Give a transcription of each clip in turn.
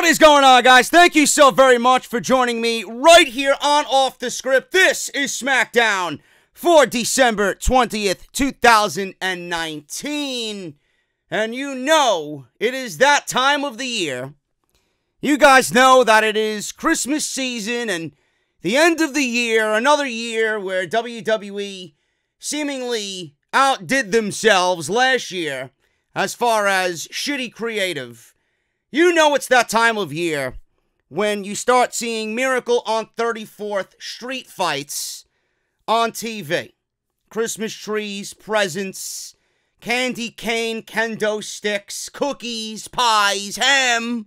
What is going on, guys? Thank you so very much for joining me right here on Off the Script. This is SmackDown for December 20th, 2019. And you know, it is that time of the year. You guys know that it is Christmas season and the end of the year, another year where WWE seemingly outdid themselves last year as far as shitty creative. You know it's that time of year when you start seeing Miracle on 34th Street fights on TV. Christmas trees, presents, candy cane, kendo sticks, cookies, pies, ham.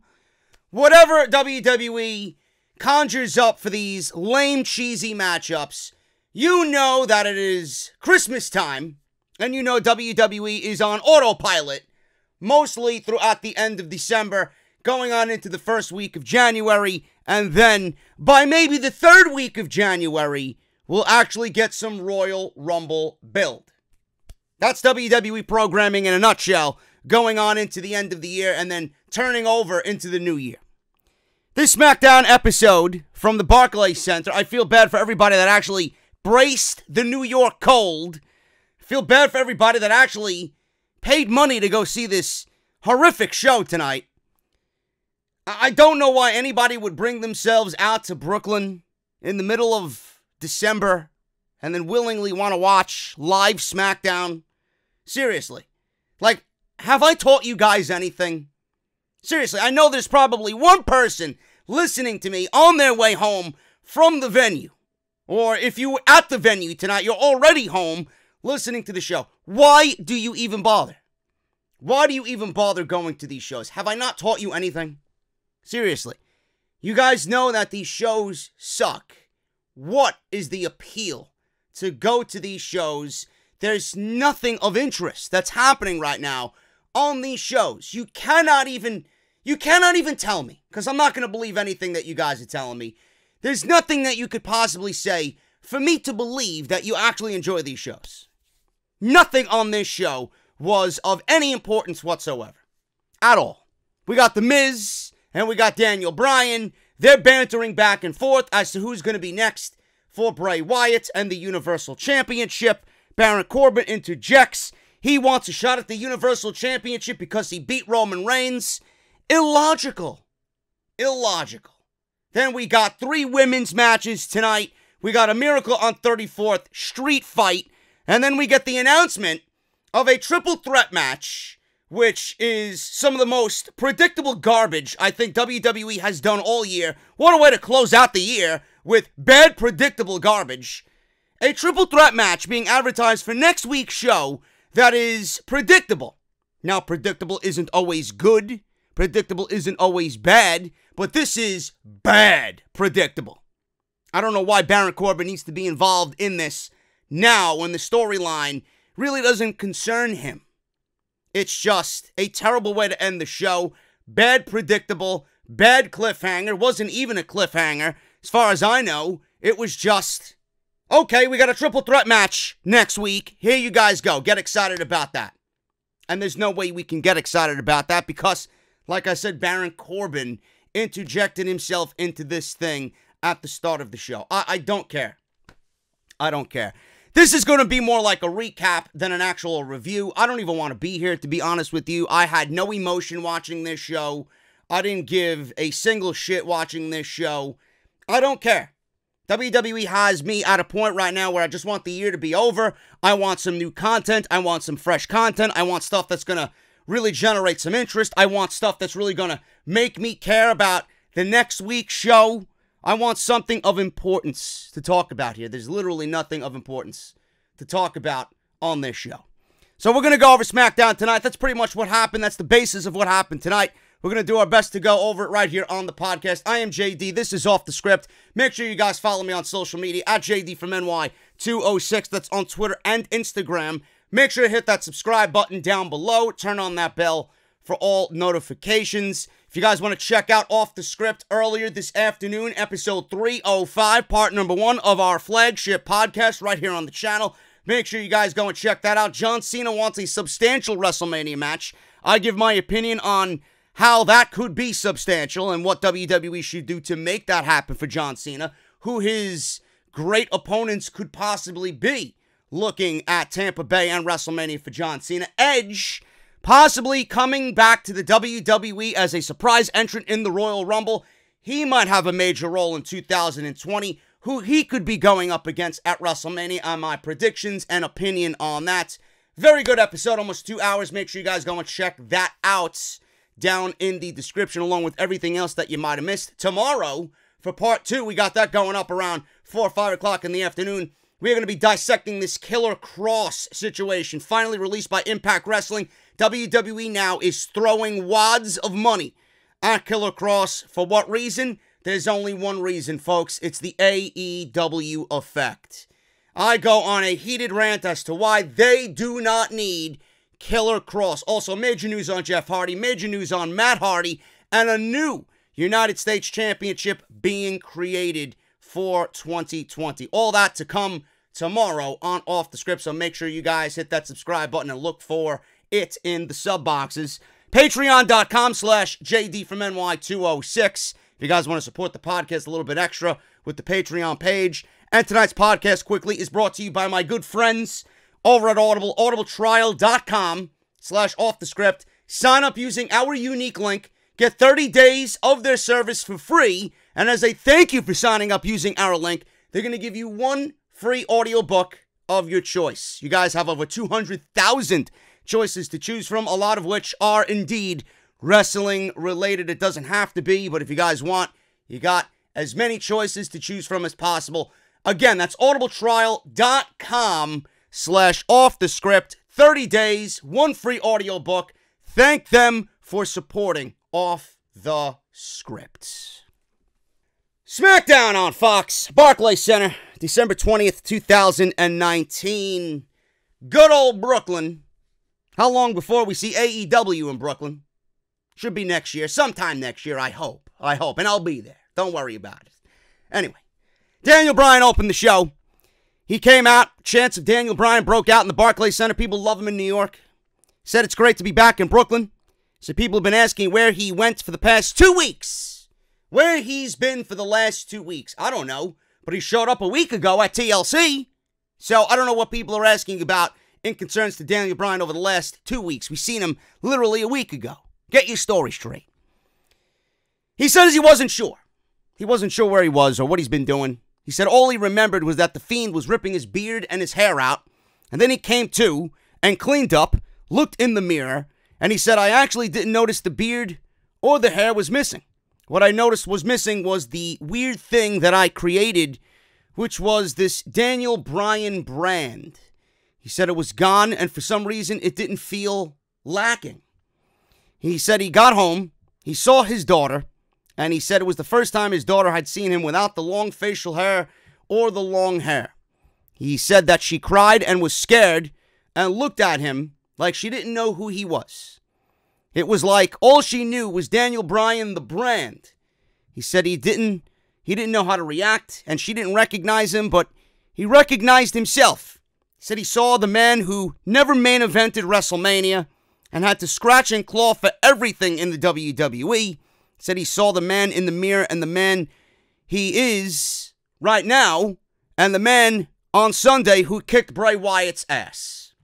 Whatever WWE conjures up for these lame, cheesy matchups, you know that it is Christmas time, and you know WWE is on autopilot mostly throughout the end of December, going on into the first week of January, and then by maybe the third week of January, we'll actually get some Royal Rumble build. That's WWE programming in a nutshell, going on into the end of the year and then turning over into the new year. This SmackDown episode from the Barclays Center, I feel bad for everybody that actually braced the New York cold. I feel bad for everybody that actually paid money to go see this horrific show tonight. I don't know why anybody would bring themselves out to Brooklyn in the middle of December and then willingly want to watch live SmackDown. Seriously. Like, have I taught you guys anything? Seriously, I know there's probably one person listening to me on their way home from the venue. Or if you were at the venue tonight, you're already home listening to the show. Why do you even bother? Why do you even bother going to these shows? Have I not taught you anything? Seriously. You guys know that these shows suck. What is the appeal to go to these shows? There's nothing of interest that's happening right now on these shows. You cannot even tell me, because I'm not going to believe anything that you guys are telling me. There's nothing that you could possibly say for me to believe that you actually enjoy these shows. Nothing on this show was of any importance whatsoever. At all. We got The Miz and we got Daniel Bryan. They're bantering back and forth as to who's going to be next for Bray Wyatt and the Universal Championship. Baron Corbett interjects. He wants a shot at the Universal Championship because he beat Roman Reigns. Illogical. Illogical. Then we got 3 women's matches tonight. We got a Miracle on 34th Street fight. And then we get the announcement of a triple threat match, which is some of the most predictable garbage I think WWE has done all year. What a way to close out the year with bad, predictable garbage. A triple threat match being advertised for next week's show that is predictable. Now, predictable isn't always good. Predictable isn't always bad. But this is bad predictable. I don't know why Baron Corbin needs to be involved in this now when the storyline really doesn't concern him. It's just a terrible way to end the show. Bad predictable, bad cliffhanger. Wasn't even a cliffhanger. As far as I know, it was just, okay, we got a triple threat match next week. Here you guys go. Get excited about that. And there's no way we can get excited about that because, like I said, Baron Corbin interjected himself into this thing at the start of the show. I don't care. I don't care. This is going to be more like a recap than an actual review. I don't even want to be here, to be honest with you. I had no emotion watching this show. I didn't give a single shit watching this show. I don't care. WWE has me at a point right now where I just want the year to be over. I want some new content. I want some fresh content. I want stuff that's going to really generate some interest. I want stuff that's really going to make me care about the next week's show. I want something of importance to talk about here. There's literally nothing of importance to talk about on this show. So we're going to go over SmackDown tonight. That's pretty much what happened. That's the basis of what happened tonight. We're going to do our best to go over it right here on the podcast. I am JD. This is Off the Script. Make sure you guys follow me on social media at JD from NY206. That's on Twitter and Instagram. Make sure to hit that subscribe button down below. Turn on that bell for all notifications. If you guys want to check out Off the Script earlier this afternoon, episode 305, part number 1 of our flagship podcast right here on the channel. Make sure you guys go and check that out. John Cena wants a substantial WrestleMania match. I give my opinion on how that could be substantial and what WWE should do to make that happen for John Cena, who his great opponents could possibly be looking at Tampa Bay and WrestleMania for John Cena. Edge possibly coming back to the WWE as a surprise entrant in the Royal Rumble. He might have a major role in 2020. Who he could be going up against at WrestleMania are my predictions and opinion on that. Very good episode, almost 2 hours. Make sure you guys go and check that out down in the description, along with everything else that you might have missed. Tomorrow, for part 2, we got that going up around 4 or 5 o'clock in the afternoon. We're going to be dissecting this Killer Cross situation, finally released by Impact Wrestling. WWE now is throwing wads of money at Killer Cross. For what reason? There's only one reason, folks. It's the AEW effect. I go on a heated rant as to why they do not need Killer Cross. Also, major news on Jeff Hardy, major news on Matt Hardy, and a new United States Championship being created for 2020. All that to come tomorrow on Off the Script, so make sure you guys hit that subscribe button and look for it in the sub boxes. Patreon.com/JD from NY206. If you guys want to support the podcast a little bit extra with the Patreon page. And tonight's podcast quickly is brought to you by my good friends over at Audible, audibletrial.com/offthescript. Sign up using our unique link. Get 30 days of their service for free. And as a thank you for signing up using our link, they're going to give you one free audiobook of your choice. You guys have over 200,000 choices to choose from, a lot of which are indeed wrestling related. It doesn't have to be, but if you guys want, you got as many choices to choose from as possible. Again, that's audibletrial.com/offthescript. 30 days, one free audiobook. Thank them for supporting Off the Script. SmackDown on Fox, Barclays Center, December 20th, 2019. Good old Brooklyn. How long before we see AEW in Brooklyn? Should be next year, sometime next year, I hope. And I'll be there. Don't worry about it. Anyway, Daniel Bryan opened the show. He came out, chants of Daniel Bryan broke out in the Barclays Center. People love him in New York. Said it's great to be back in Brooklyn. So people have been asking where he went for the past 2 weeks. Where he's been for the last 2 weeks. I don't know, but he showed up a week ago at TLC. So I don't know what people are asking about in concerns to Daniel Bryan over the last 2 weeks. We've seen him literally a week ago. Get your story straight. He says he wasn't sure. He wasn't sure where he was or what he's been doing. He said all he remembered was that the Fiend was ripping his beard and his hair out. And then he came to and cleaned up, looked in the mirror, and he said, I actually didn't notice the beard or the hair was missing. What I noticed was missing was the weird thing that I created, which was this Daniel Bryan brand. He said it was gone, and for some reason, it didn't feel lacking. He said he got home, he saw his daughter, and he said it was the first time his daughter had seen him without the long facial hair or the long hair. He said that she cried and was scared and looked at him like she didn't know who he was. It was like all she knew was Daniel Bryan, the brand. He said he didn't know how to react, and she didn't recognize him, but he recognized himself. He said he saw the man who never main evented WrestleMania and had to scratch and claw for everything in the WWE. He said he saw the man in the mirror and the man he is right now and the man on Sunday who kicked Bray Wyatt's ass.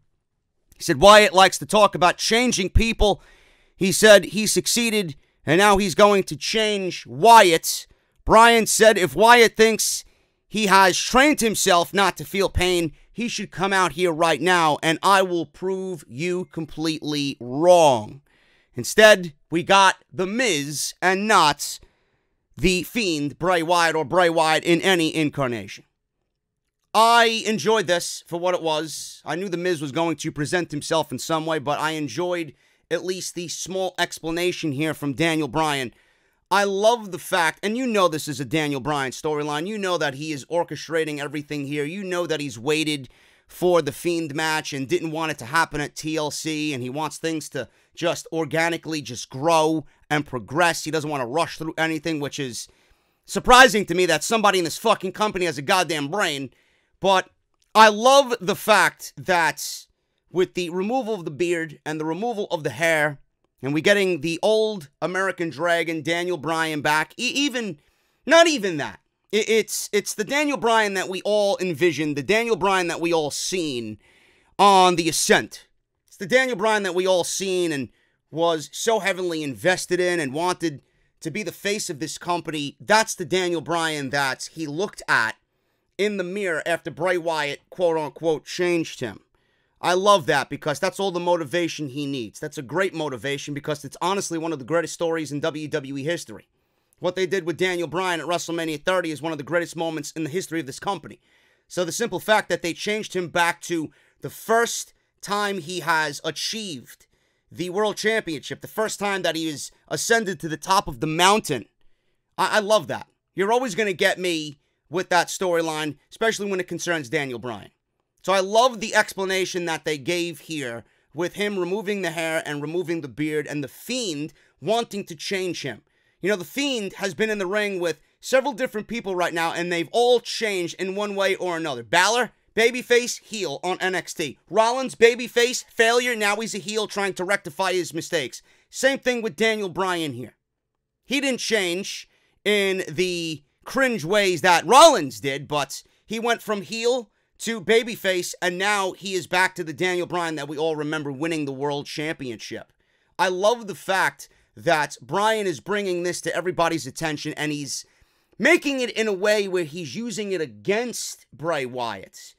He said Wyatt likes to talk about changing people. He said he succeeded and now he's going to change Wyatt. Bryan said if Wyatt thinks he has trained himself not to feel pain, he should come out here right now and I will prove you completely wrong. Instead, we got The Miz and not the Fiend, Bray Wyatt, or Bray Wyatt in any incarnation. I enjoyed this for what it was. I knew The Miz was going to present himself in some way, but I enjoyed at least the small explanation here from Daniel Bryan. I love the fact, and you know this is a Daniel Bryan storyline. You know that he is orchestrating everything here. You know that he's waited for the Fiend match and didn't want it to happen at TLC, and he wants things to just organically just grow and progress. He doesn't want to rush through anything, which is surprising to me that somebody in this fucking company has a goddamn brain. But I love the fact that with the removal of the beard and the removal of the hair And we're getting the old American Dragon, Daniel Bryan, back. Not even that. It's the Daniel Bryan that we all envisioned, the Daniel Bryan that we all seen on the Ascent. It's the Daniel Bryan that we all seen and was so heavily invested in and wanted to be the face of this company. That's the Daniel Bryan that he looked at in the mirror after Bray Wyatt, quote-unquote, changed him. I love that because that's all the motivation he needs. That's a great motivation because it's honestly one of the greatest stories in WWE history. What they did with Daniel Bryan at WrestleMania 30 is one of the greatest moments in the history of this company. So the simple fact that they changed him back to the first time he has achieved the World Championship, the first time that he is ascended to the top of the mountain, I love that. You're always going to get me with that storyline, especially when it concerns Daniel Bryan. So I love the explanation that they gave here with him removing the hair and removing the beard and the Fiend wanting to change him. You know, the Fiend has been in the ring with several different people right now, and they've all changed in one way or another. Balor, babyface, heel on NXT. Rollins, babyface, failure, now he's a heel trying to rectify his mistakes. Same thing with Daniel Bryan here. He didn't change in the cringe ways that Rollins did, but he went from heel to babyface, and now he is back to the Daniel Bryan that we all remember winning the World Championship. I love the fact that Bryan is bringing this to everybody's attention, and he's making it in a way where he's using it against Bray Wyatt.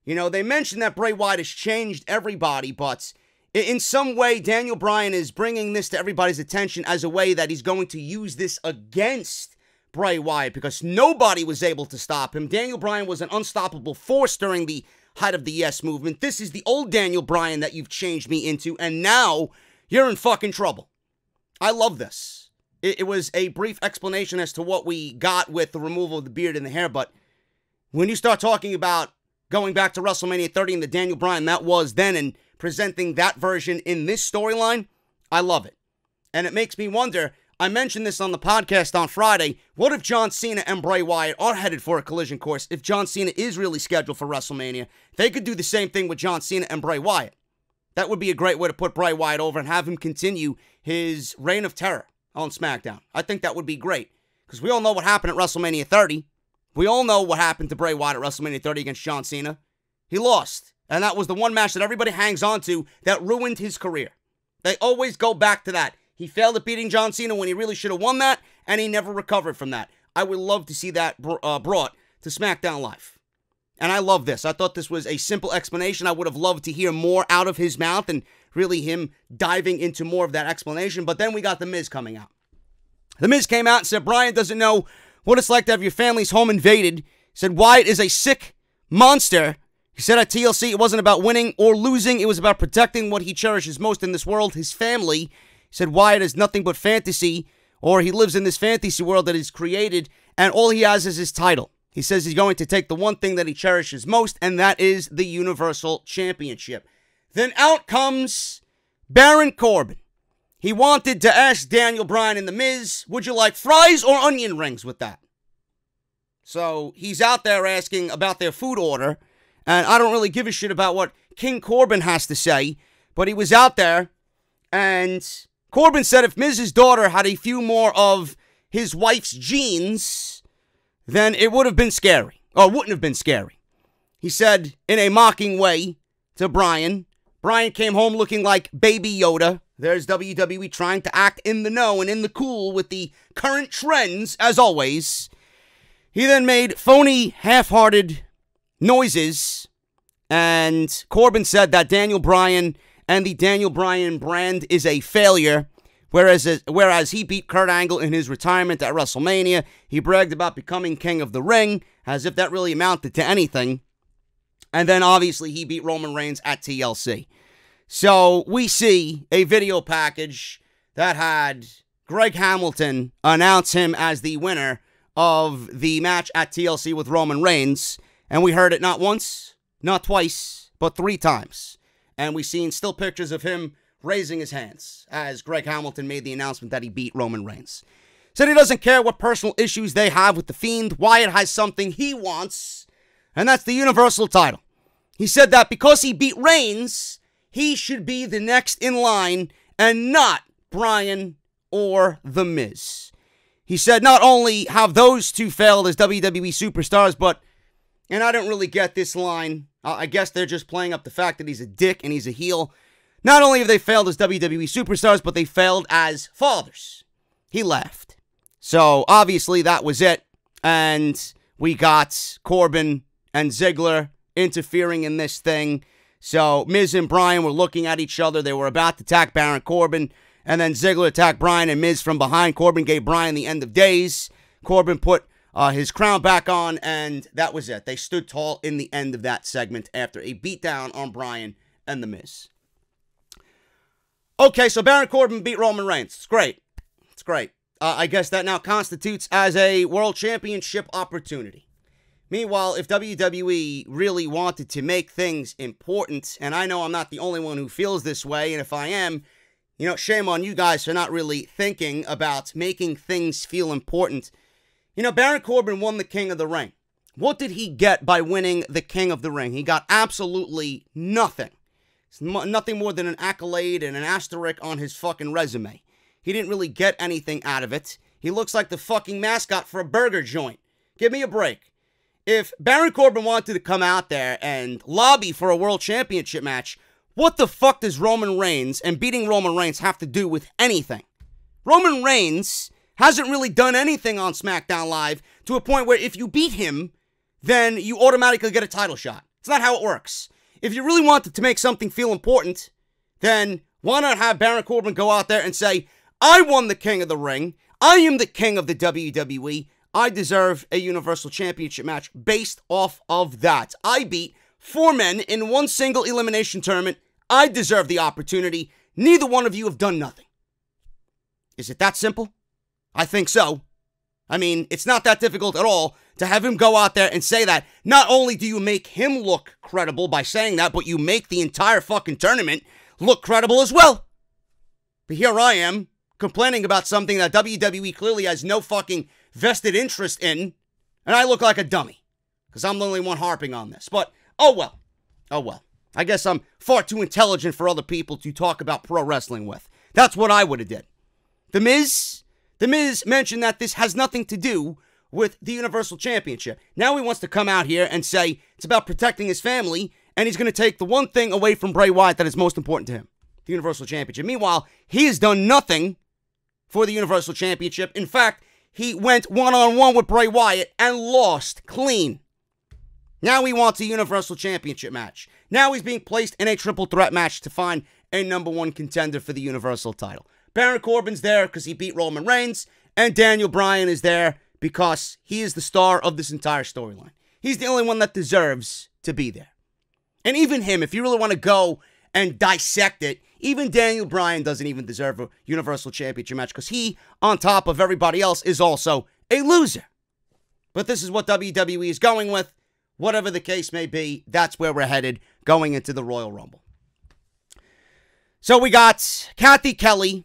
You know, they mentioned that Bray Wyatt has changed everybody, but in some way, Daniel Bryan is bringing this to everybody's attention as a way that he's going to use this against Bray Wyatt because nobody was able to stop him. Daniel Bryan was an unstoppable force during the height of the Yes Movement. This is the old Daniel Bryan that you've changed me into, and now you're in fucking trouble. I love this. It was a brief explanation as to what we got with the removal of the beard and the hair, but when you start talking about going back to WrestleMania 30 and the Daniel Bryan that was then and presenting that version in this storyline, I love it. And it makes me wonder, I mentioned this on the podcast on Friday, what if John Cena and Bray Wyatt are headed for a collision course? If John Cena is really scheduled for WrestleMania, they could do the same thing with John Cena and Bray Wyatt. That would be a great way to put Bray Wyatt over and have him continue his reign of terror on SmackDown. I think that would be great. Because we all know what happened at WrestleMania 30. We all know what happened to Bray Wyatt at WrestleMania 30 against John Cena. He lost. And that was the one match that everybody hangs on to that ruined his career. They always go back to that. He failed at beating John Cena when he really should have won that, and he never recovered from that. I would love to see that brought to SmackDown Live. And I love this. I thought this was a simple explanation. I would have loved to hear more out of his mouth and really him diving into more of that explanation. But then we got The Miz coming out. The Miz came out and said Bryan doesn't know what it's like to have your family's home invaded. He said Wyatt is a sick monster. He said at TLC it wasn't about winning or losing. It was about protecting what he cherishes most in this world, his family. He said Wyatt is nothing but fantasy, or he lives in this fantasy world that is created, and all he has is his title. He says he's going to take the one thing that he cherishes most, and that is the Universal Championship. Then out comes Baron Corbin. He wanted to ask Daniel Bryan and The Miz, would you like fries or onion rings with that? So he's out there asking about their food order, and I don't really give a shit about what King Corbin has to say, but he was out there, and Corbin said if Miz's daughter had a few more of his wife's genes, then it would have been scary, or wouldn't have been scary. He said in a mocking way to Bryan. Bryan came home looking like Baby Yoda. There's WWE trying to act in the know and in the cool with the current trends, as always. He then made phony, half-hearted noises, and Corbin said that Daniel Bryan and the Daniel Bryan brand is a failure. Whereas he beat Kurt Angle in his retirement at WrestleMania, he bragged about becoming King of the Ring, as if that really amounted to anything. And then, obviously, he beat Roman Reigns at TLC. So, we see a video package that had Greg Hamilton announce him as the winner of the match at TLC with Roman Reigns. And we heard it not once, not twice, but 3 times. And we seen still pictures of him raising his hands as Greg Hamilton made the announcement that he beat Roman Reigns. Said he doesn't care what personal issues they have with the Fiend. Wyatt has something he wants, and that's the Universal title. He said that because he beat Reigns, he should be the next in line and not Bryan or The Miz. He said not only have those two failed as WWE superstars, but, and I don't really get this line, I guess they're just playing up the fact that he's a dick and he's a heel. Not only have they failed as WWE superstars, but they failed as fathers. He laughed. So, obviously, that was it. And we got Corbin and Ziggler interfering in this thing. So, Miz and Bryan were looking at each other. They were about to attack Baron Corbin. And then Ziggler attacked Bryan and Miz from behind. Corbin gave Bryan the end of days. Corbin put his crown back on, and that was it. They stood tall in the end of that segment after a beatdown on Bryan and The Miz. Okay, so Baron Corbin beat Roman Reigns. It's great. It's great. I guess that now constitutes as a World Championship opportunity. Meanwhile, if WWE really wanted to make things important, and I know I'm not the only one who feels this way, and if I am, you know, shame on you guys for not really thinking about making things feel important. You know, Baron Corbin won the King of the Ring. What did he get by winning the King of the Ring? He got absolutely nothing. It's nothing more than an accolade and an asterisk on his fucking resume. He didn't really get anything out of it. He looks like the fucking mascot for a burger joint. Give me a break. If Baron Corbin wanted to come out there and lobby for a World Championship match, what the fuck does Roman Reigns and beating Roman Reigns have to do with anything? Roman Reigns hasn't really done anything on SmackDown Live to a point where if you beat him, then you automatically get a title shot. It's not how it works. If you really wanted to make something feel important, then why not have Baron Corbin go out there and say, I won the King of the Ring. I am the king of the WWE. I deserve a Universal Championship match based off of that. I beat 4 men in one single elimination tournament. I deserve the opportunity. Neither one of you have done nothing. Is it that simple? I think so. I mean, it's not that difficult at all to have him go out there and say that. Not only do you make him look credible by saying that, but you make the entire fucking tournament look credible as well. But here I am, complaining about something that WWE clearly has no fucking vested interest in, and I look like a dummy, because I'm the only one harping on this. But, oh well. Oh well. I guess I'm far too intelligent for other people to talk about pro wrestling with. That's what I would have did. The Miz mentioned that this has nothing to do with the Universal Championship. Now he wants to come out here and say it's about protecting his family, and he's going to take the one thing away from Bray Wyatt that is most important to him, the Universal Championship. Meanwhile, he has done nothing for the Universal Championship. In fact, he went one-on-one with Bray Wyatt and lost clean. Now he wants a Universal Championship match. Now he's being placed in a triple threat match to find a #1 contender for the Universal title. Baron Corbin's there because he beat Roman Reigns, and Daniel Bryan is there because he is the star of this entire storyline. He's the only one that deserves to be there. And even him, if you really want to go and dissect it, even Daniel Bryan doesn't even deserve a Universal Championship match because he, on top of everybody else, is also a loser. But this is what WWE is going with. Whatever the case may be, that's where we're headed going into the Royal Rumble. So we got Kathy Kelly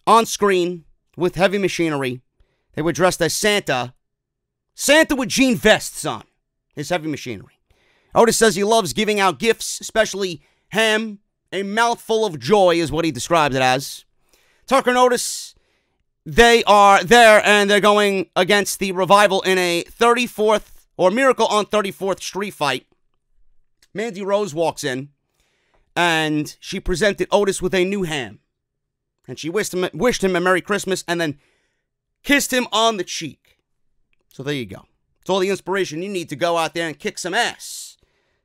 on screen with Heavy Machinery. They were dressed as Santa. Santa with jean vests on. His Heavy Machinery. Otis says he loves giving out gifts, especially ham. A mouthful of joy is what he describes it as. Tucker and Otis, they are there and they're going against the Revival in a 34th or Miracle on 34th Street fight. Mandy Rose walks in and she presented Otis with a new ham. And she wished him a Merry Christmas and then kissed him on the cheek. So there you go. It's all the inspiration you need to go out there and kick some ass.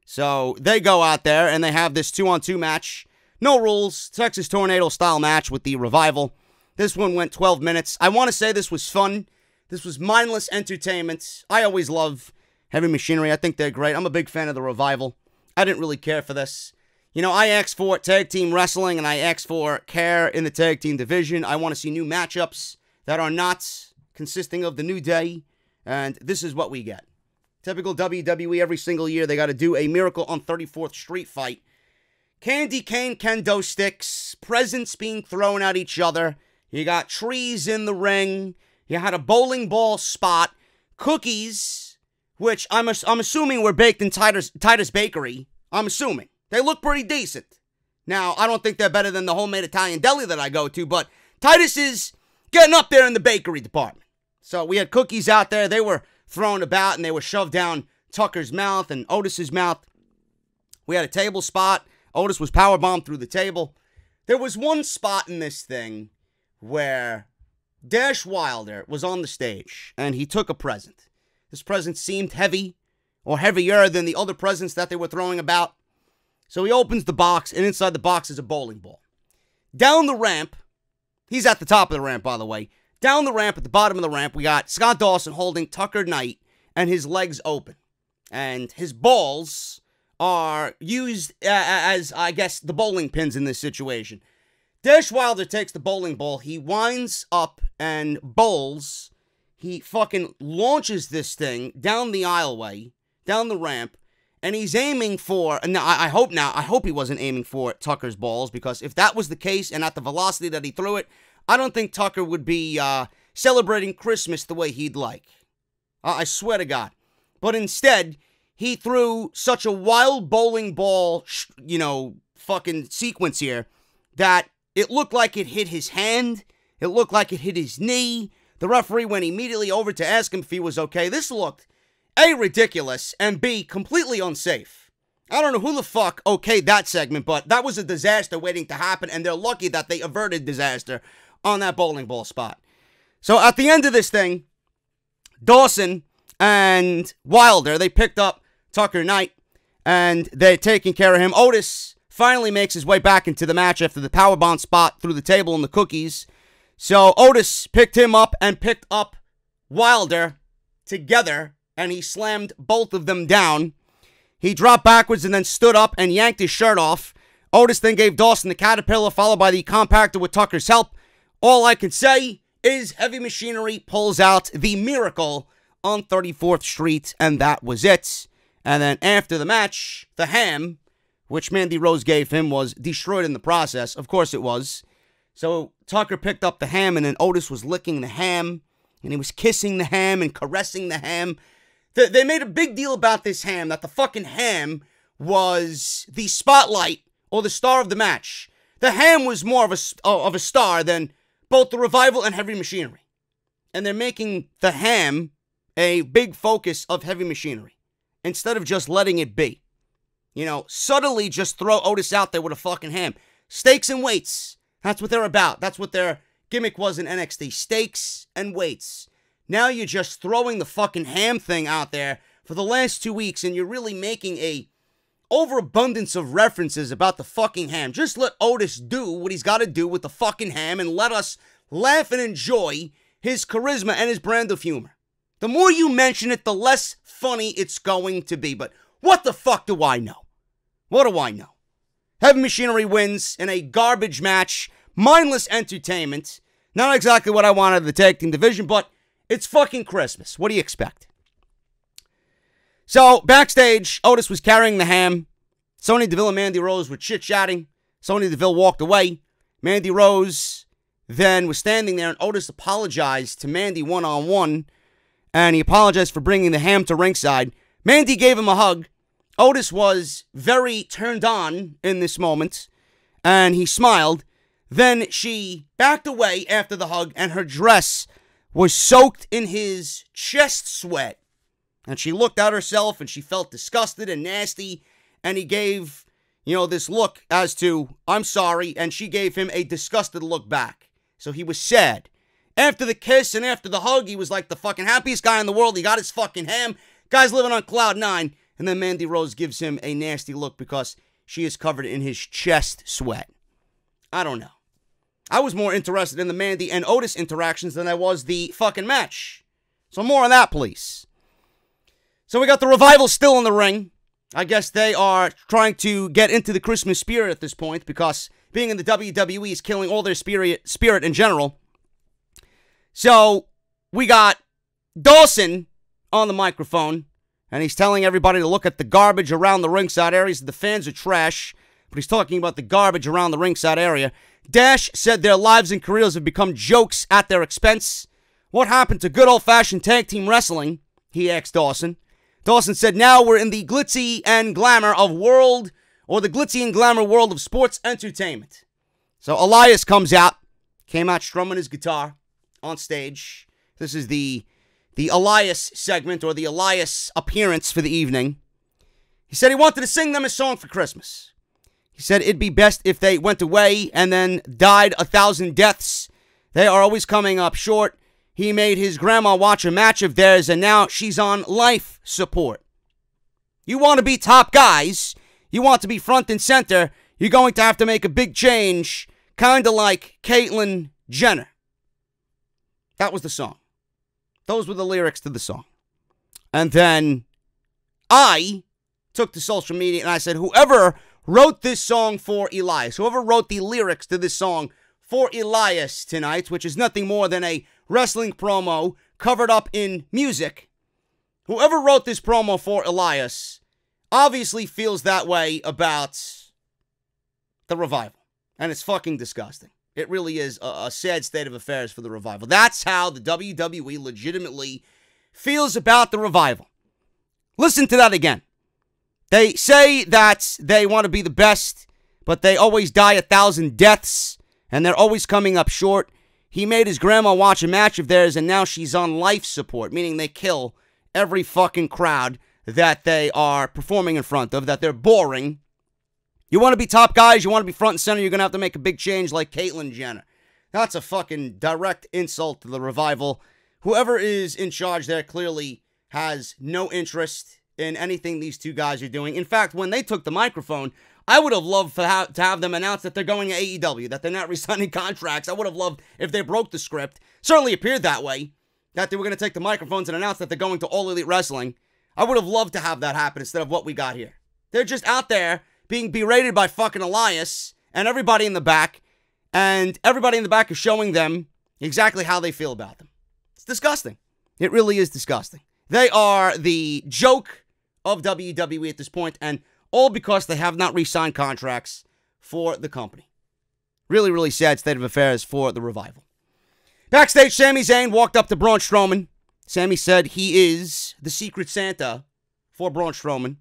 So they go out there and they have this 2-on-2 match. No rules. Texas Tornado style match with the Revival. This one went 12 minutes. I want to say this was fun. This was mindless entertainment. I always love Heavy Machinery. I think they're great. I'm a big fan of the Revival. I didn't really care for this. You know, I asked for tag team wrestling and I asked for care in the tag team division. I want to see new matchups that are not consisting of the New Day. And this is what we get. Typical WWE every single year. They got to do a Miracle on 34th Street fight. Candy cane kendo sticks. Presents being thrown at each other. You got trees in the ring. You had a bowling ball spot. Cookies, which I'm assuming were baked in Titus Bakery. I'm assuming. They look pretty decent. Now, I don't think they're better than the homemade Italian deli that I go to, but Titus is getting up there in the bakery department. So we had cookies out there. They were thrown about and they were shoved down Tucker's mouth and Otis's mouth. We had a table spot. Otis was powerbombed through the table. There was one spot in this thing where Dash Wilder was on the stage and he took a present. This present seemed heavy or heavier than the other presents that they were throwing about. So he opens the box and inside the box is a bowling ball. Down the ramp, he's at the top of the ramp, by the way. Down the ramp, at the bottom of the ramp, we got Scott Dawson holding Tucker Knight and his legs open. And his balls are used as, I guess, the bowling pins in this situation. Dash Wilder takes the bowling ball. He winds up and bowls. He fucking launches this thing down the aisleway, down the ramp. And he's aiming for, I hope he wasn't aiming for Tucker's balls, because if that was the case and at the velocity that he threw it, I don't think Tucker would be celebrating Christmas the way he'd like. I swear to God. But instead, he threw such a wild bowling ball, fucking sequence here, that it looked like it hit his hand. It looked like it hit his knee. The referee went immediately over to ask him if he was okay. This looked A, ridiculous, and B, completely unsafe. I don't know who the fuck okayed that segment, but that was a disaster waiting to happen, and they're lucky that they averted disaster on that bowling ball spot. So at the end of this thing, Dawson and Wilder, they picked up Tucker Knight, and they're taking care of him. Otis finally makes his way back into the match after the powerbomb spot through the table and the cookies. So Otis picked him up and picked up Wilder together, and he slammed both of them down. He dropped backwards and then stood up and yanked his shirt off. Otis then gave Dawson the Caterpillar, followed by the compactor with Tucker's help. All I can say is Heavy Machinery pulls out the Miracle on 34th Street, and that was it. And then after the match, the ham, which Mandy Rose gave him, was destroyed in the process. Of course it was. So Tucker picked up the ham, and then Otis was licking the ham, and he was kissing the ham and caressing the ham. They made a big deal about this ham, that the fucking ham was the spotlight or the star of the match. The ham was more of a star than both the Revival and Heavy Machinery. And they're making the ham a big focus of Heavy Machinery instead of just letting it be. Subtly just throw Otis out there with a fucking ham. Stakes and weights. That's what they're about. That's what their gimmick was in NXT. Stakes and weights. Now you're just throwing the fucking ham thing out there for the last 2 weeks, and you're really making a overabundance of references about the fucking ham. Just let Otis do what he's got to do with the fucking ham and let us laugh and enjoy his charisma and his brand of humor. The more you mention it, the less funny it's going to be. But what the fuck do I know? What do I know? Heavy Machinery wins in a garbage match. Mindless entertainment. Not exactly what I wanted of the tag team division, but it's fucking Christmas. What do you expect? So, backstage, Otis was carrying the ham. Sonya Deville and Mandy Rose were chit-chatting. Sonya Deville walked away. Mandy Rose then was standing there, and Otis apologized to Mandy one-on-one, and he apologized for bringing the ham to ringside. Mandy gave him a hug. Otis was very turned on in this moment, and he smiled. Then she backed away after the hug, and her dress was soaked in his chest sweat. And she looked at herself, and she felt disgusted and nasty, and he gave, this look as to, I'm sorry, and she gave him a disgusted look back. So he was sad. After the kiss and after the hug, he was like the fucking happiest guy in the world. He got his fucking ham. Guy's living on cloud 9. And then Mandy Rose gives him a nasty look because she is covered in his chest sweat. I don't know. I was more interested in the Mandy and Otis interactions than I was the fucking match. So more on that, please. So we got the Revival still in the ring. I guess they are trying to get into the Christmas spirit at this point because being in the WWE is killing all their spirit in general. So we got Dawson on the microphone, and he's telling everybody to look at the garbage around the ringside area. The fans are trash, but he's talking about the garbage around the ringside area. Dash said their lives and careers have become jokes at their expense. What happened to good old-fashioned tag team wrestling? He asked Dawson. Dawson said, now we're in the glitzy and glamour of world, or the glitzy and glamour world of sports entertainment. So Elias comes out, came out strumming his guitar on stage. This is the Elias segment, or the Elias appearance for the evening. He said he wanted to sing them a song for Christmas. He said it'd be best if they went away and then died 1,000 deaths. They are always coming up short. He made his grandma watch a match of theirs, and now she's on life support. You want to be top guys, you want to be front and center, you're going to have to make a big change, kind of like Caitlyn Jenner. That was the song. Those were the lyrics to the song. And then I took to social media and I said, whoever wrote this song for Elias, whoever wrote the lyrics to this song for Elias tonight, which is nothing more than a wrestling promo covered up in music, whoever wrote this promo for Elias obviously feels that way about the Revival. And it's fucking disgusting. It really is a sad state of affairs for the Revival. That's how the WWE legitimately feels about the Revival. Listen to that again. They say that they want to be the best, but they always die 1,000 deaths, and they're always coming up short. He made his grandma watch a match of theirs, and now she's on life support, meaning they kill every fucking crowd that they are performing in front of, that they're boring. You want to be top guys, you want to be front and center, you're going to have to make a big change like Caitlyn Jenner. That's a fucking direct insult to the Revival. Whoever is in charge there clearly has no interest in anything these two guys are doing. In fact, when they took the microphone, I would have loved to have them announce that they're going to AEW, that they're not re-signing contracts. I would have loved if they broke the script. Certainly appeared that way, that they were going to take the microphones and announce that they're going to All Elite Wrestling. I would have loved to have that happen instead of what we got here. They're just out there being berated by fucking Elias and everybody in the back, and everybody in the back is showing them exactly how they feel about them. It's disgusting. It really is disgusting. They are the joke of WWE at this point, and all because they have not re-signed contracts for the company. Really, really sad state of affairs for the Revival. Backstage, Sami Zayn walked up to Braun Strowman. Sami said he is the Secret Santa for Braun Strowman,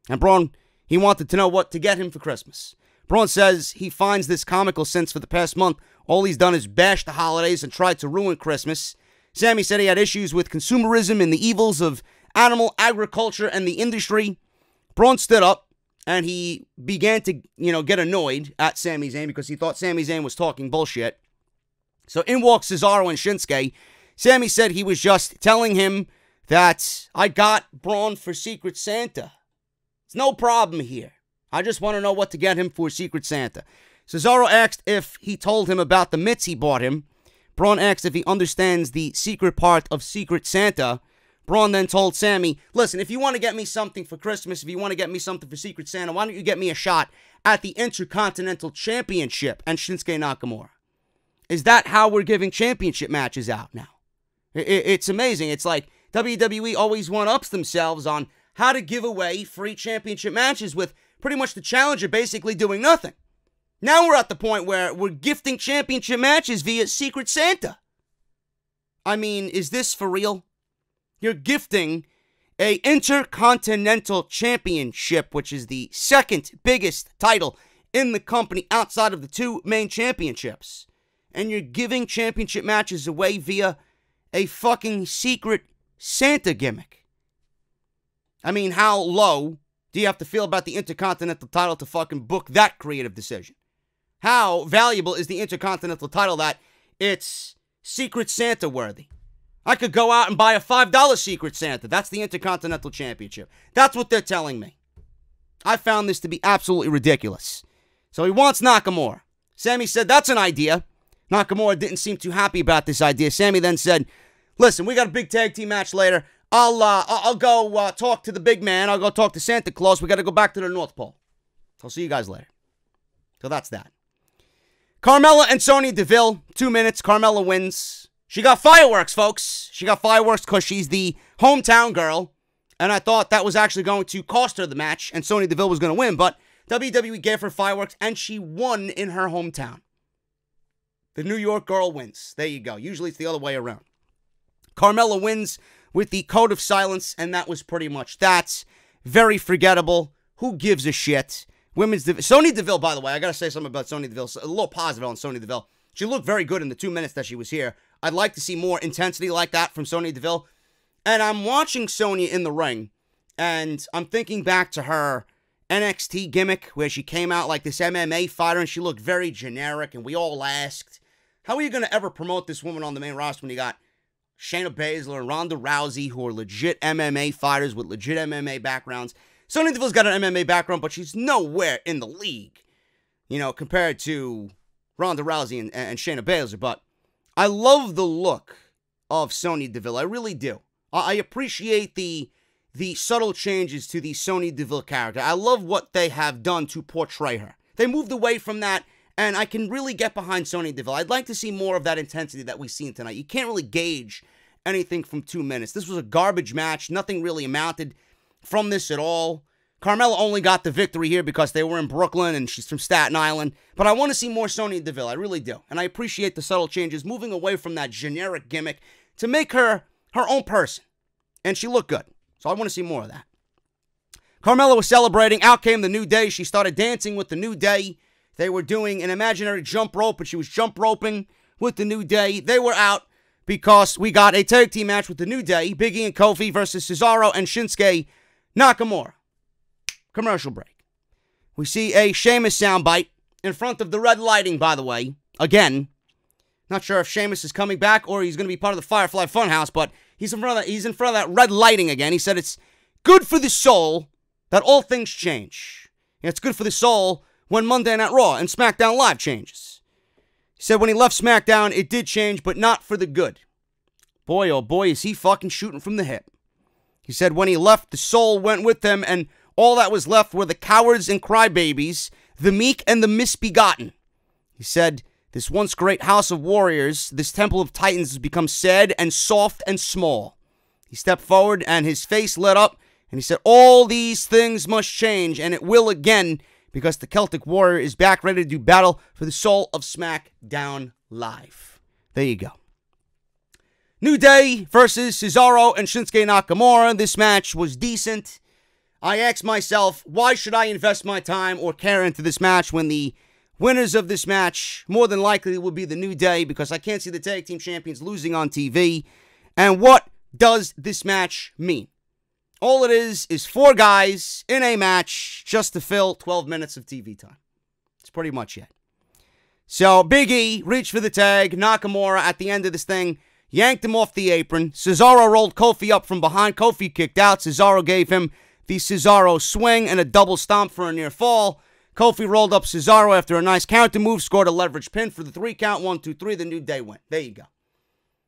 and Braun, he wanted to know what to get him for Christmas. Braun says he finds this comical since for the past month, all he's done is bash the holidays and tried to ruin Christmas. Sami said he had issues with consumerism and the evils of animal agriculture and the industry. Braun stood up and he began to, get annoyed at Sami Zayn because he thought Sami Zayn was talking bullshit. So in walks Cesaro and Shinsegae. Sami said he was just telling him that I got Braun for Secret Santa. It's no problem here. I just want to know what to get him for Secret Santa. Cesaro asked if he told him about the mitts he bought him. Braun asked if he understands the secret part of Secret Santa. Braun then told Sami, listen, if you want to get me something for Christmas, if you want to get me something for Secret Santa, why don't you get me a shot at the Intercontinental Championship and Shinsuke Nakamura? Is that how we're giving championship matches out now? It's amazing. It's like WWE always one-ups themselves on how to give away free championship matches with pretty much the challenger basically doing nothing. Now we're at the point where we're gifting championship matches via Secret Santa. I mean, is this for real? You're gifting a Intercontinental Championship, which is the second biggest title in the company outside of the two main championships. And you're giving championship matches away via a fucking Secret Santa gimmick. I mean, how low do you have to feel about the Intercontinental title to fucking book that creative decision? How valuable is the Intercontinental title that it's Secret Santa worthy? I could go out and buy a $5 Secret Santa. That's the Intercontinental Championship. That's what they're telling me. I found this to be absolutely ridiculous. So he wants Nakamura. Sami said that's an idea. Nakamura didn't seem too happy about this idea. Sami then said, listen, we got a big tag team match later. I'll go talk to the big man. I'll go talk to Santa Claus. We got to go back to the North Pole. I'll see you guys later. So that's that. Carmella and Sonya Deville, 2 minutes. Carmella wins. She got fireworks, folks. She got fireworks because she's the hometown girl. And I thought that was actually going to cost her the match and Sonya Deville was going to win. But WWE gave her fireworks and she won in her hometown. The New York girl wins. There you go. Usually it's the other way around. Carmella wins with the Code of Silence, and that was pretty much that. Very forgettable. Who gives a shit? Sonya Deville, by the way, I gotta say something about Sonya Deville. A little positive on Sonya Deville. She looked very good in the 2 minutes that she was here. I'd like to see more intensity like that from Sonya Deville. And I'm watching Sonya in the ring, and I'm thinking back to her NXT gimmick where she came out like this MMA fighter and she looked very generic, and we all asked, how are you going to ever promote this woman on the main roster when you got Shayna Baszler and Ronda Rousey, who are legit MMA fighters with legit MMA backgrounds? Sonya Deville's got an MMA background, but she's nowhere in the league, compared to Ronda Rousey and Shayna Baszler. But I love the look of Sonya Deville. I really do. I appreciate the subtle changes to the Sonya Deville character. I love what they have done to portray her. They moved away from that, and I can really get behind Sonya Deville. I'd like to see more of that intensity that we've seen tonight. You can't really gauge anything from 2 minutes. This was a garbage match. Nothing really amounted from this at all. Carmella only got the victory here because they were in Brooklyn and she's from Staten Island. But I want to see more Sonya Deville. I really do. And I appreciate the subtle changes, moving away from that generic gimmick to make her her own person. And she looked good. So I want to see more of that. Carmella was celebrating. Out came the New Day. She started dancing with the New Day. They were doing an imaginary jump rope, and she was jump roping with the New Day. They were out because we got a tag team match with the New Day, Big E and Kofi versus Cesaro and Shinsegae Nakamura. Commercial break. We see a Sheamus soundbite in front of the red lighting, by the way. Again, not sure if Sheamus is coming back or he's going to be part of the Firefly Funhouse, but he's in front of that red lighting again. He said it's good for the soul that all things change. It's good for the soul when Monday Night Raw and SmackDown Live changes. He said when he left SmackDown, it did change, but not for the good. Boy, oh boy, is he fucking shooting from the hip. He said when he left, the soul went with him, and all that was left were the cowards and crybabies, the meek and the misbegotten. He said, this once great house of warriors, this temple of titans has become sad and soft and small. He stepped forward and his face lit up, and he said, all these things must change, and it will again, because the Celtic warrior is back ready to do battle for the soul of SmackDown Live. There you go. New Day versus Cesaro and Shinsuke Nakamura. This match was decent. I asked myself, why should I invest my time or care into this match when the winners of this match more than likely will be the New Day, because I can't see the tag team champions losing on TV. And what does this match mean? All it is 4 guys in a match just to fill 12 minutes of TV time. That's pretty much it. So Big E reached for the tag. Nakamura at the end of this thing yanked him off the apron. Cesaro rolled Kofi up from behind. Kofi kicked out. Cesaro gave him the Cesaro swing and a double stomp for a near fall. Kofi rolled up Cesaro after a nice counter move, scored a leverage pin for the 3 count. 1, 2, 3. The New Day win. There you go.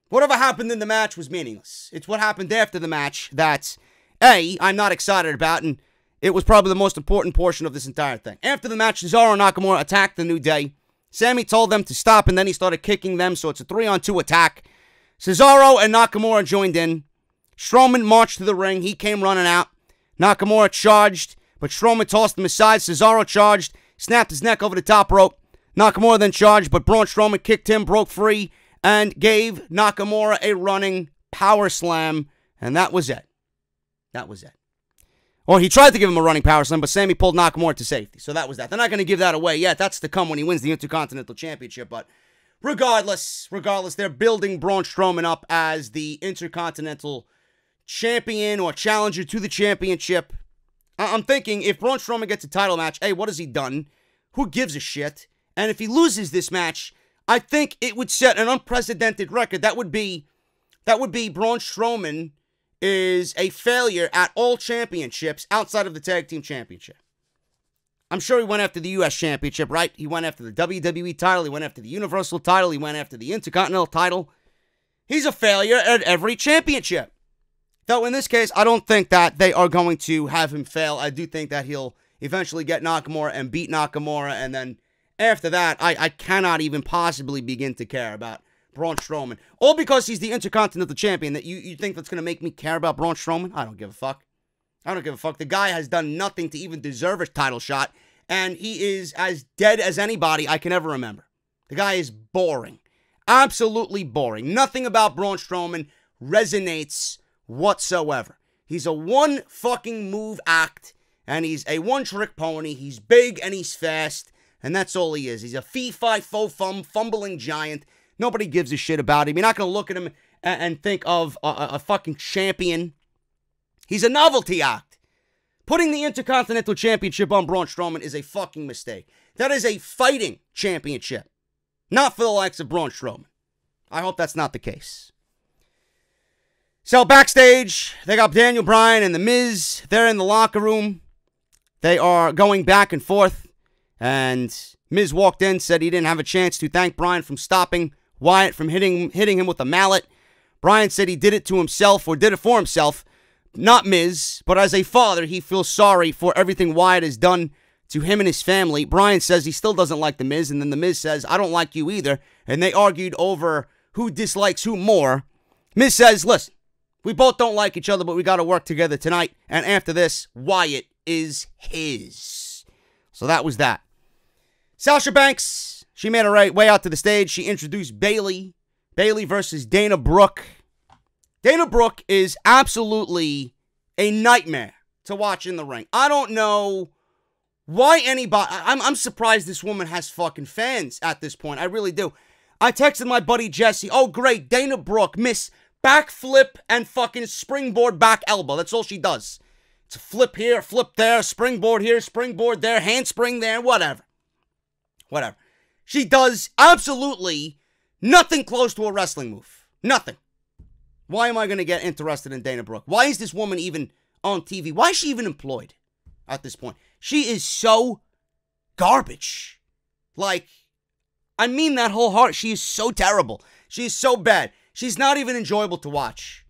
Whatever happened in the match was meaningless. It's what happened after the match that I'm not excited about, and it was probably the most important portion of this entire thing. After the match, Cesaro and Nakamura attacked the New Day. Sammy told them to stop, and then he started kicking them, so it's a 3-on-2 attack. Cesaro and Nakamura joined in. Strowman marched to the ring. He came running out. Nakamura charged, but Strowman tossed him aside. Cesaro charged, snapped his neck over the top rope. Nakamura then charged, but Braun Strowman kicked him, broke free, and gave Nakamura a running power slam, and that was it. That was it. Or he tried to give him a running power slam, but Sammy pulled Nakamura to safety. So that was that. They're not going to give that away yet. That's to come when he wins the Intercontinental Championship. But regardless, they're building Braun Strowman up as the Intercontinental Champion or challenger to the championship. I'm thinking if Braun Strowman gets a title match, hey, what has he done? Who gives a shit? And if he loses this match, I think it would set an unprecedented record. That would be Braun Strowman is a failure at all championships outside of the Tag Team Championship. I'm sure he went after the U.S. Championship, right? He went after the WWE title. He went after the Universal title. He went after the Intercontinental title. He's a failure at every championship. Though in this case, I don't think that they are going to have him fail. I do think that he'll eventually get Nakamura and beat Nakamura. And then after that, I cannot even possibly begin to care about Braun Strowman. All because he's the Intercontinental Champion. That you think that's going to make me care about Braun Strowman? I don't give a fuck. I don't give a fuck. The guy has done nothing to even deserve a title shot. And he is as dead as anybody I can ever remember. The guy is boring. Absolutely boring. Nothing about Braun Strowman resonates whatsoever. He's a one fucking move act. And he's a one-trick pony. He's big and he's fast. And that's all he is. He's a fee-fi-fo-fum, fumbling giant. Nobody gives a shit about him. You're not going to look at him and think of a fucking champion. He's a novelty act. Putting the Intercontinental Championship on Braun Strowman is a fucking mistake. That is a fighting championship. Not for the likes of Braun Strowman. I hope that's not the case. So backstage, they got Daniel Bryan and The Miz. They're in the locker room. They are going back and forth. And Miz walked in, said he didn't have a chance to thank Bryan from stopping Wyatt from hitting him with a mallet. Bryan said he did it to himself, or did it for himself. Not Miz, but as a father, he feels sorry for everything Wyatt has done to him and his family. Bryan says he still doesn't like The Miz, and then The Miz says, I don't like you either. And they argued over who dislikes who more. Miz says, listen, we both don't like each other, but we got to work together tonight. And after this, Wyatt is his. So that was that. Sasha Banks, she made her way out to the stage. She introduced Bayley. Bayley versus Dana Brooke. Dana Brooke is absolutely a nightmare to watch in the ring. I don't know why anybody... I'm surprised this woman has fucking fans at this point. I really do. I texted my buddy Jesse. Oh, great. Dana Brooke, miss backflip and fucking springboard back elbow. That's all she does. It's a flip here, flip there, springboard here, springboard there, handspring there, whatever. Whatever. She does absolutely nothing close to a wrestling move. Nothing. Why am I going to get interested in Dana Brooke? Why is this woman even on TV? Why is she even employed at this point? She is so garbage. Like, I mean that wholeheartedly. She is so terrible. She is so bad. She's not even enjoyable to watch.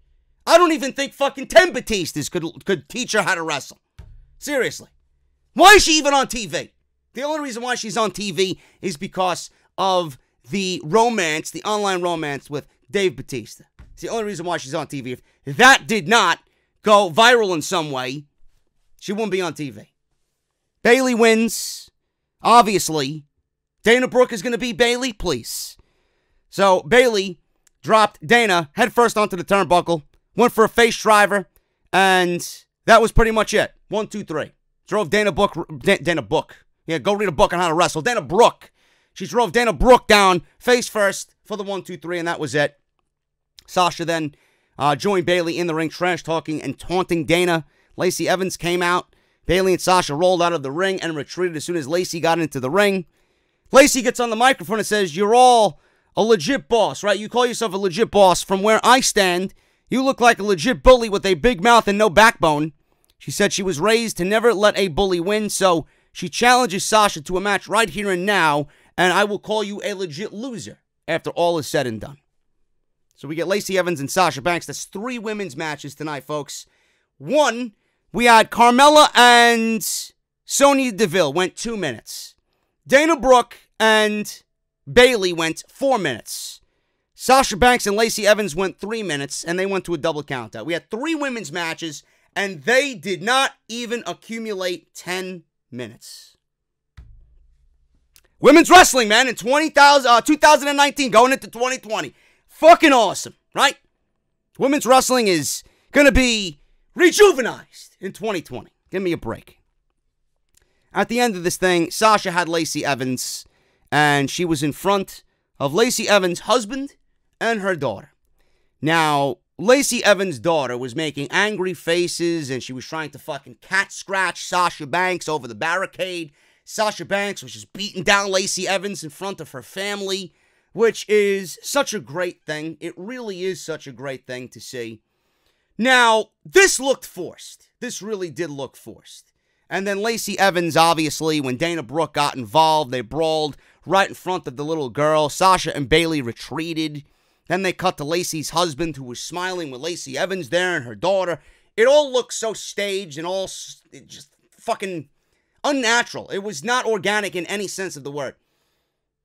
I don't even think fucking Ten Batistas could teach her how to wrestle. Seriously. Why is she even on TV? The only reason why she's on TV is because of the romance, the online romance with Dave Bautista. It's the only reason why she's on TV. If that did not go viral in some way, she wouldn't be on TV. Bayley wins. Obviously. Dana Brooke is going to be Bayley, please. So, Bayley dropped Dana headfirst onto the turnbuckle, went for a face driver, and that was pretty much it. 1, 2, 3. Drove Dana Brooke. Yeah, go read a book on how to wrestle. Dana Brooke. She drove Dana Brooke down face first for the 1, 2, 3, and that was it. Sasha then joined Bayley in the ring, trash-talking and taunting Dana. Lacey Evans came out. Bayley and Sasha rolled out of the ring and retreated as soon as Lacey got into the ring. Lacey gets on the microphone and says, you're all a legit boss, right? You call yourself a legit boss. From where I stand, you look like a legit bully with a big mouth and no backbone. She said she was raised to never let a bully win, so she challenges Sasha to a match right here and now, and I will call you a legit loser after all is said and done. So we get Lacey Evans and Sasha Banks. That's 3 women's matches tonight, folks. 1, we had Carmella and Sonya Deville went 2 minutes. Dana Brooke and Bayley went 4 minutes. Sasha Banks and Lacey Evans went 3 minutes, and they went to a double countout. We had 3 women's matches, and they did not even accumulate 10 minutes. Women's wrestling, man, in 2019, going into 2020. Fucking awesome, right? Women's wrestling is going to be rejuvenized in 2020. Give me a break. At the end of this thing, Sasha had Lacey Evans, and she was in front of Lacey Evans' husband and her daughter. Now, Lacey Evans' daughter was making angry faces, and she was trying to fucking cat scratch Sasha Banks over the barricade. Sasha Banks was just beating down Lacey Evans in front of her family, which is such a great thing. It really is such a great thing to see. Now, this looked forced. This really did look forced. And then Lacey Evans, obviously, when Dana Brooke got involved, they brawled right in front of the little girl. Sasha and Bayley retreated. Then they cut to Lacey's husband, who was smiling with Lacey Evans there and her daughter. It all looked so staged and all just fucking unnatural. It was not organic in any sense of the word.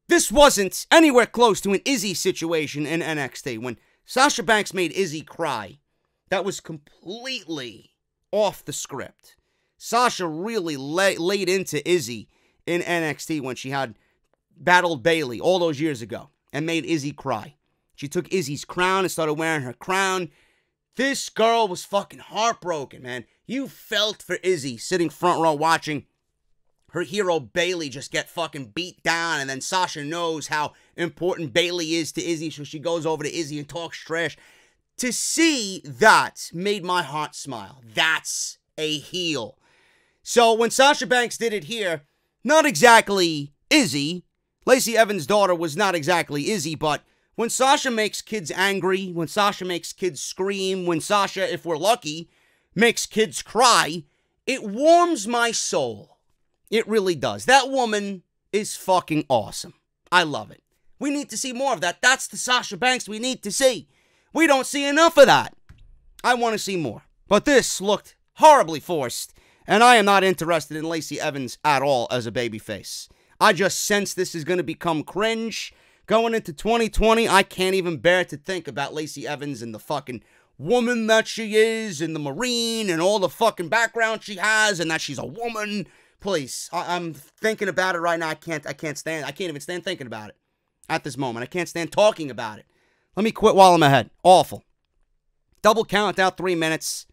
This wasn't anywhere close to an Izzy situation in NXT. When Sasha Banks made Izzy cry, that was completely off the script. Sasha really laid into Izzy in NXT when she had battled Bayley all those years ago and made Izzy cry. She took Izzy's crown and started wearing her crown. This girl was fucking heartbroken, man. You felt for Izzy sitting front row watching her hero Bayley just get fucking beat down, and then Sasha knows how important Bayley is to Izzy, so she goes over to Izzy and talks trash. To see that made my heart smile. That's a heel. So when Sasha Banks did it here, not exactly Izzy. Lacey Evans' daughter was not exactly Izzy, but when Sasha makes kids angry, when Sasha makes kids scream, when Sasha, if we're lucky, makes kids cry, it warms my soul. It really does. That woman is fucking awesome. I love it. We need to see more of that. That's the Sasha Banks we need to see. We don't see enough of that. I want to see more. But this looked horribly forced, and I am not interested in Lacey Evans at all as a babyface. I just sense this is going to become cringe. Going into 2020, I can't even bear to think about Lacey Evans and the fucking woman that she is, and the Marine, and all the fucking background she has, and that she's a woman. Please, I'm thinking about it right now. I can't even stand thinking about it at this moment. I can't stand talking about it. Let me quit while I'm ahead. Awful. Double count out 3 minutes.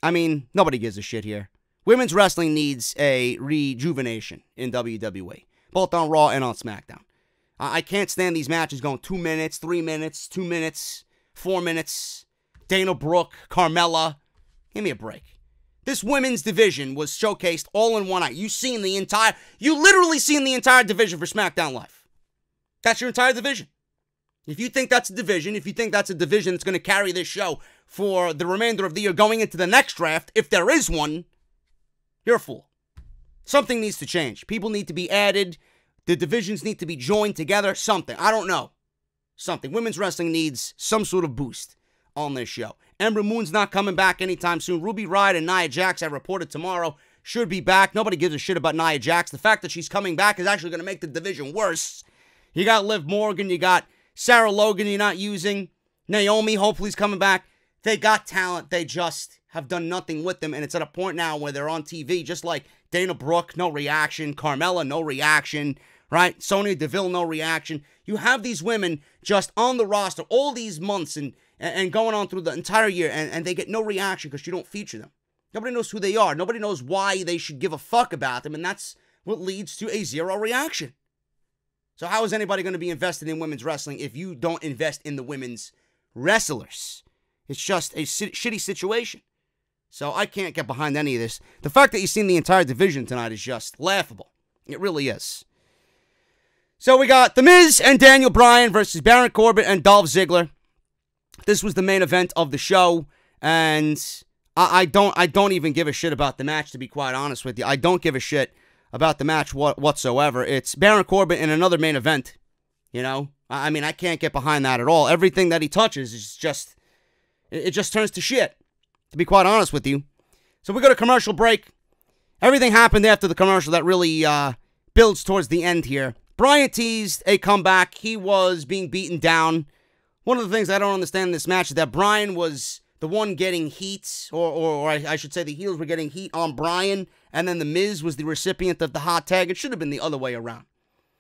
I mean, nobody gives a shit here. Women's wrestling needs a rejuvenation in WWE, both on Raw and on SmackDown. I can't stand these matches going 2 minutes, 3 minutes, 2 minutes, 4 minutes. Dana Brooke, Carmella. Give me a break. This women's division was showcased all in one night. You literally seen the entire division for SmackDown Live. That's your entire division. If you think that's a division, if you think that's a division that's going to carry this show for the remainder of the year going into the next draft, if there is one, you're a fool. Something needs to change. People need to be added. The divisions need to be joined together. Something. I don't know. Something. Women's wrestling needs some sort of boost on this show. Ember Moon's not coming back anytime soon. Ruby Riott and Nia Jax, I reported tomorrow, should be back. Nobody gives a shit about Nia Jax. The fact that she's coming back is actually going to make the division worse. You got Liv Morgan. You got Sarah Logan you're not using. Naomi hopefully is coming back. They got talent. They just have done nothing with them. And it's at a point now where they're on TV, just like Dana Brooke, no reaction. Carmella, no reaction. Right? Sonya Deville, no reaction. You have these women just on the roster all these months and going on through the entire year, and they get no reaction because you don't feature them. Nobody knows who they are. Nobody knows why they should give a fuck about them, and that's what leads to a zero reaction. So how is anybody going to be invested in women's wrestling if you don't invest in the women's wrestlers? It's just a shitty situation. So I can't get behind any of this. The fact that you've seen the entire division tonight is just laughable. It really is. So we got The Miz and Daniel Bryan versus Baron Corbin and Dolph Ziggler. This was the main event of the show, and I don't even give a shit about the match, to be quite honest with you. I don't give a shit about the match whatsoever. It's Baron Corbin in another main event, you know? I mean, I can't get behind that at all. Everything that he touches is just, it just turns to shit, to be quite honest with you. So we go to commercial break. Everything happened after the commercial that really builds towards the end here. Bryan teased a comeback. He was being beaten down. One of the things I don't understand in this match is that Bryan was the one getting heat, or I should say the heels were getting heat on Bryan, and then The Miz was the recipient of the hot tag. It should have been the other way around.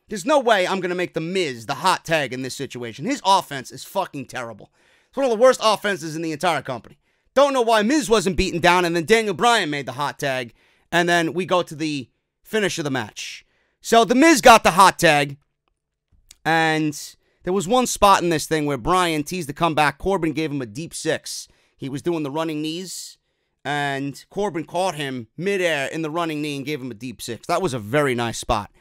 There's no way I'm going to make The Miz the hot tag in this situation. His offense is fucking terrible. It's one of the worst offenses in the entire company. Don't know why Miz wasn't beaten down, and then Daniel Bryan made the hot tag, and then we go to the finish of the match. So The Miz got the hot tag, and there was one spot in this thing where Bryan teased the comeback. Corbin gave him a deep six. He was doing the running knees, and Corbin caught him midair in the running knee and gave him a deep six. That was a very nice spot.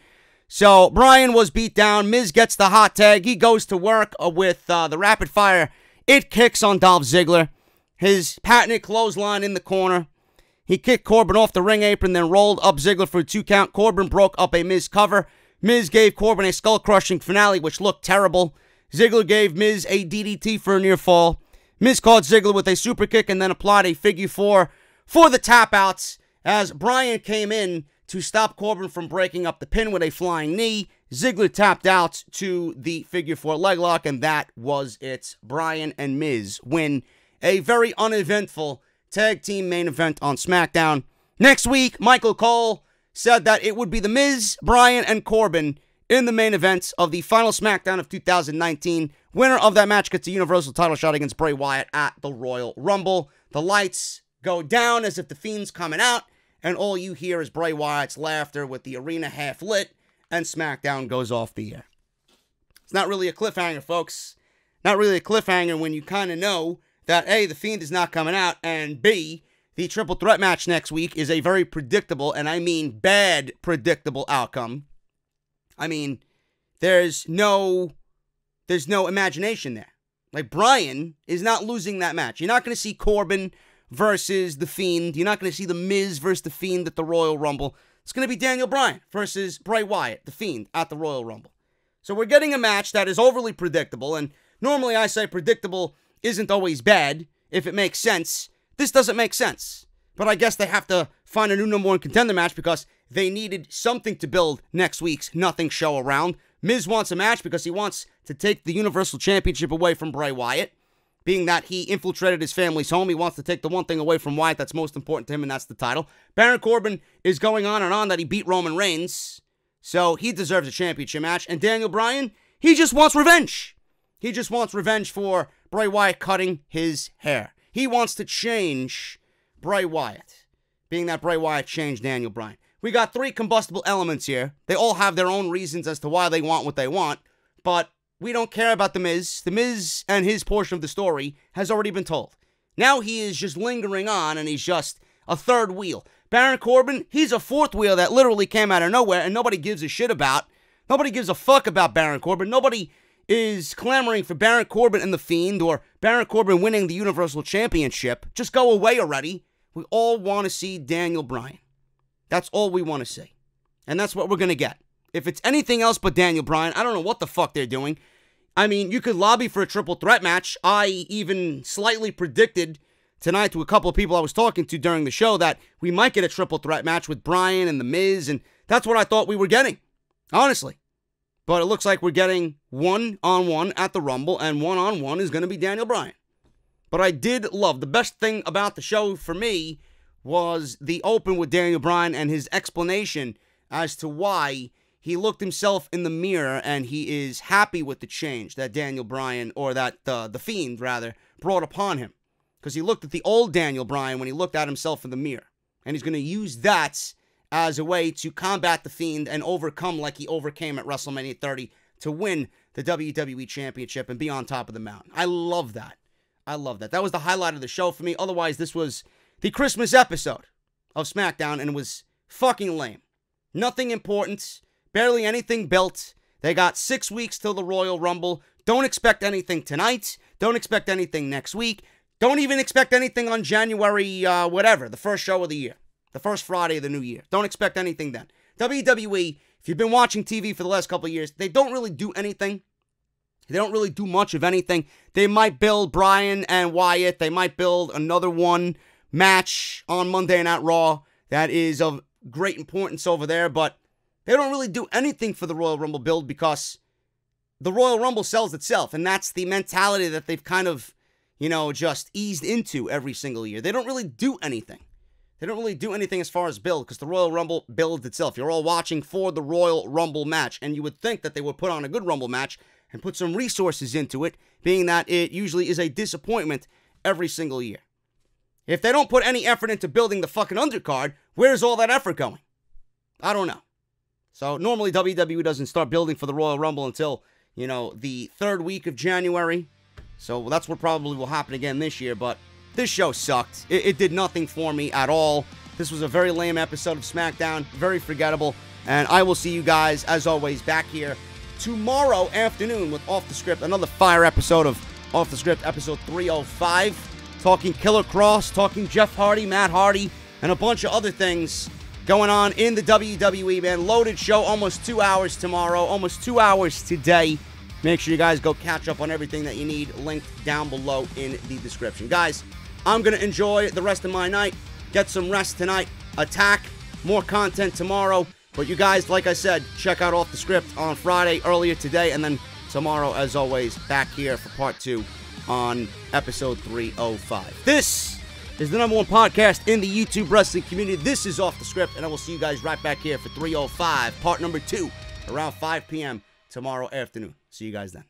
So Bryan was beat down. Miz gets the hot tag. He goes to work with the rapid fire. It kicks on Dolph Ziggler. His patented clothesline in the corner. He kicked Corbin off the ring apron, then rolled up Ziggler for a 2 count. Corbin broke up a Miz cover. Miz gave Corbin a skull-crushing finale, which looked terrible. Ziggler gave Miz a DDT for a near fall. Miz caught Ziggler with a super kick and then applied a figure four for the tap-outs as Bryan came in to stop Corbin from breaking up the pin with a flying knee. Ziggler tapped out to the figure four leg lock, and that was it. Bryan and Miz win a very uneventful tag team main event on SmackDown. Next week, Michael Cole said that it would be The Miz, Bryan, and Corbin in the main event of the final SmackDown of 2019. Winner of that match gets a Universal title shot against Bray Wyatt at the Royal Rumble. The lights go down as if the Fiend's coming out, and all you hear is Bray Wyatt's laughter with the arena half lit, and SmackDown goes off the air. It's not really a cliffhanger, folks. Not really a cliffhanger when you kind of know that, A, The Fiend is not coming out, and B, the triple threat match next week is a very predictable, and I mean bad predictable outcome. I mean, there's no imagination there. Like, Bryan is not losing that match. You're not going to see Corbin versus The Fiend. You're not going to see The Miz versus The Fiend at the Royal Rumble. It's going to be Daniel Bryan versus Bray Wyatt, The Fiend, at the Royal Rumble. So we're getting a match that is overly predictable, and normally I say predictable isn't always bad if it makes sense. This doesn't make sense. But I guess they have to find a new number one contender match because they needed something to build next week's nothing show around. Miz wants a match because he wants to take the Universal Championship away from Bray Wyatt. Being that he infiltrated his family's home, he wants to take the one thing away from Wyatt that's most important to him, and that's the title. Baron Corbin is going on and on that he beat Roman Reigns, so he deserves a championship match. And Daniel Bryan, he just wants revenge. He just wants revenge for Bray Wyatt cutting his hair. He wants to change Bray Wyatt, being that Bray Wyatt changed Daniel Bryan. We got three combustible elements here. They all have their own reasons as to why they want what they want, but we don't care about The Miz. The Miz and his portion of the story has already been told. Now he is just lingering on, and he's just a third wheel. Baron Corbin, he's a fourth wheel that literally came out of nowhere, and nobody gives a shit about. Nobody gives a fuck about Baron Corbin. Nobody is clamoring for Baron Corbin and The Fiend, or Baron Corbin winning the Universal Championship. Just go away already. We all want to see Daniel Bryan. That's all we want to see. And that's what we're going to get. If it's anything else but Daniel Bryan, I don't know what the fuck they're doing. I mean, you could lobby for a triple threat match. I even slightly predicted tonight to a couple of people I was talking to during the show that we might get a triple threat match with Bryan and The Miz, and that's what I thought we were getting, honestly. But it looks like we're getting one-on-one at the Rumble, and one-on-one is going to be Daniel Bryan. But I did love, the best thing about the show for me was the open with Daniel Bryan and his explanation as to why he looked himself in the mirror and he is happy with the change that Daniel Bryan, or that the Fiend, rather, brought upon him. Because he looked at the old Daniel Bryan when he looked at himself in the mirror. And he's going to use that as a way to combat the Fiend and overcome like he overcame at WrestleMania 30 to win the WWE Championship and be on top of the mountain. I love that. I love that. That was the highlight of the show for me. Otherwise, this was the Christmas episode of SmackDown, and it was fucking lame. Nothing important. Barely anything built. They got 6 weeks till the Royal Rumble. Don't expect anything tonight. Don't expect anything next week. Don't even expect anything on January, whatever, the first show of the year. The first Friday of the new year. Don't expect anything then. WWE, if you've been watching TV for the last couple of years, they don't really do anything. They don't really do much of anything. They might build Bryan and Wyatt. They might build another one match on Monday Night Raw that is of great importance over there, but they don't really do anything for the Royal Rumble build because the Royal Rumble sells itself, and that's the mentality that they've kind of, just eased into every single year. They don't really do anything. They don't really do anything as far as build because the Royal Rumble builds itself. You're all watching for the Royal Rumble match, and you would think that they would put on a good Rumble match and put some resources into it, being that it usually is a disappointment every single year. If they don't put any effort into building the fucking undercard, where's all that effort going? I don't know. So normally WWE doesn't start building for the Royal Rumble until, the third week of January. So that's what probably will happen again this year, but this show sucked. It did nothing for me at all. This was a very lame episode of SmackDown, very forgettable, and I will see you guys, as always, back here tomorrow afternoon with Off the Script, another fire episode of Off the Script, episode 305, talking Killer Cross, talking Jeff Hardy, Matt Hardy, and a bunch of other things going on in the WWE, man. Loaded show, almost 2 hours tomorrow, almost 2 hours today. Make sure you guys go catch up on everything that you need, linked down below in the description. Guys, I'm going to enjoy the rest of my night, get some rest tonight, attack, more content tomorrow. But you guys, like I said, check out Off the Script on Friday, earlier today, and then tomorrow, as always, back here for part 2 on episode 305. This is the #1 podcast in the YouTube wrestling community. This is Off the Script, and I will see you guys right back here for 305, part number 2, around 5 p.m. tomorrow afternoon. See you guys then.